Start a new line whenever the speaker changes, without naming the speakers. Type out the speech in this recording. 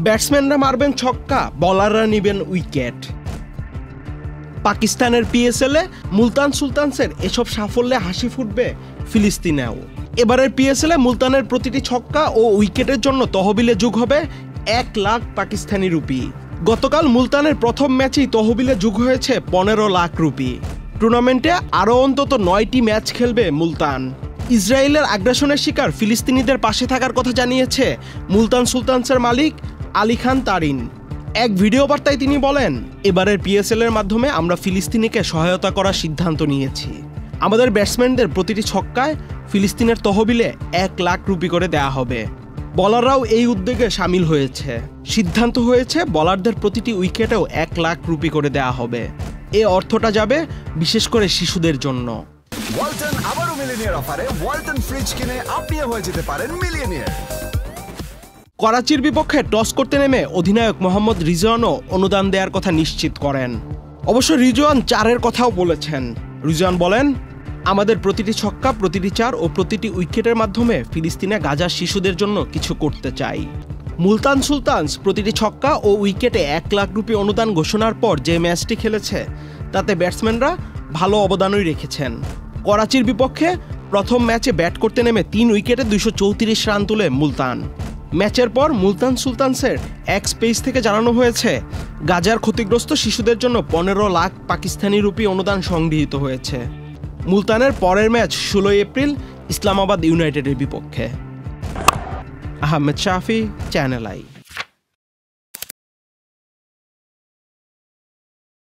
ব্যাটসম্যানরা মারবেন ছক্কা, বোলাররা নেবেন উইকেট। পাকিস্তানের পিএসএলে মুলতান সুলতানসের এসব সাফল্যে হাসি ফুটবে ফিলিস্তিনেও। এবারের পিএসএলে মুলতানের প্রতিটি ছক্কা ও উইকেটের জন্য তহবিলে যোগ হবে 1 লাখ পাকিস্তানি রুপি। গতকাল মুলতানের প্রথম ম্যাচেই তহবিলে যোগ হয়েছে 15 লাখ রুপি। টুর্নামেন্টে আরও অন্তত 9টি ম্যাচ খেলবে মুলতান। ইসরায়েলের আগ্রাসনের শিকার ফিলিস্তিনিদের পাশে থাকার কথা জানিয়েছে মুলতান সুলতানসের মালিক আলী খান তারিন। এক ভিডিও বার্তায় তিনি বলেন, এবারের পিএসএলের মাধ্যমে আমরা ফিলিস্তিনিকে সহায়তা করার সিদ্ধান্ত নিয়েছি। আমাদের ব্যাটসম্যানদের প্রতিটি ছক্কায় ফিলিস্তিনের তহবিলে 1 লাখ রুপি করে দেয়া হবে। বলাররাও এই উদ্যোগে সামিল হয়েছে। সিদ্ধান্ত হয়েছে বলারদের প্রতিটি উইকেটেও 1 লাখ রুপি করে দেয়া হবে। এই অর্থটা যাবে বিশেষ করে শিশুদের জন্য।
ওয়ালটন আবারও মিলিয়নিয়ার অফারে ওয়ালটন ফ্রিজ কিনে আপনিও হয়ে যেতে পারেন মিলিয়নিয়ার।
করাচির বিপক্ষে টস করতে নেমে অধিনায়ক মোহাম্মদ রিজওয়ানও অনুদান দেওয়ার কথা নিশ্চিত করেন। অবশ্য রিজওয়ান 4-এর কথাও বলেছেন। রিজওয়ান বলেন, আমাদের প্রতিটি ছক্কা, প্রতিটি 4 ও প্রতিটি উইকেটের মাধ্যমে ফিলিস্তিনে গাজার শিশুদের জন্য কিছু করতে চাই। মুলতান সুলতানস প্রতিটি ছক্কা ও উইকেটে 1 লাখ রুপি অনুদান ঘোষণার পর যে ম্যাচটি খেলেছে তাতে ব্যাটসম্যানরা ভালো অবদানই রেখেছেন। করাচির বিপক্ষে প্রথম ম্যাচে ব্যাট করতে নেমে 3 উইকেটে 234 রান তুলে মুলতান। ম্যাচের পর মুলতান সুলতানসের এক্স পেজ থেকে জানানো হয়েছে, গাজার ক্ষতিগ্রস্ত শিশুদের জন্য 15 লাখ পাকিস্তানি রুপি অনুদান সংগৃহীত হয়েছে। মুলতানের পরের ম্যাচ 16 এপ্রিল ইসলামাবাদ ইউনাইটেডের বিপক্ষে। আহমেদ শাফি, চ্যানেল আই।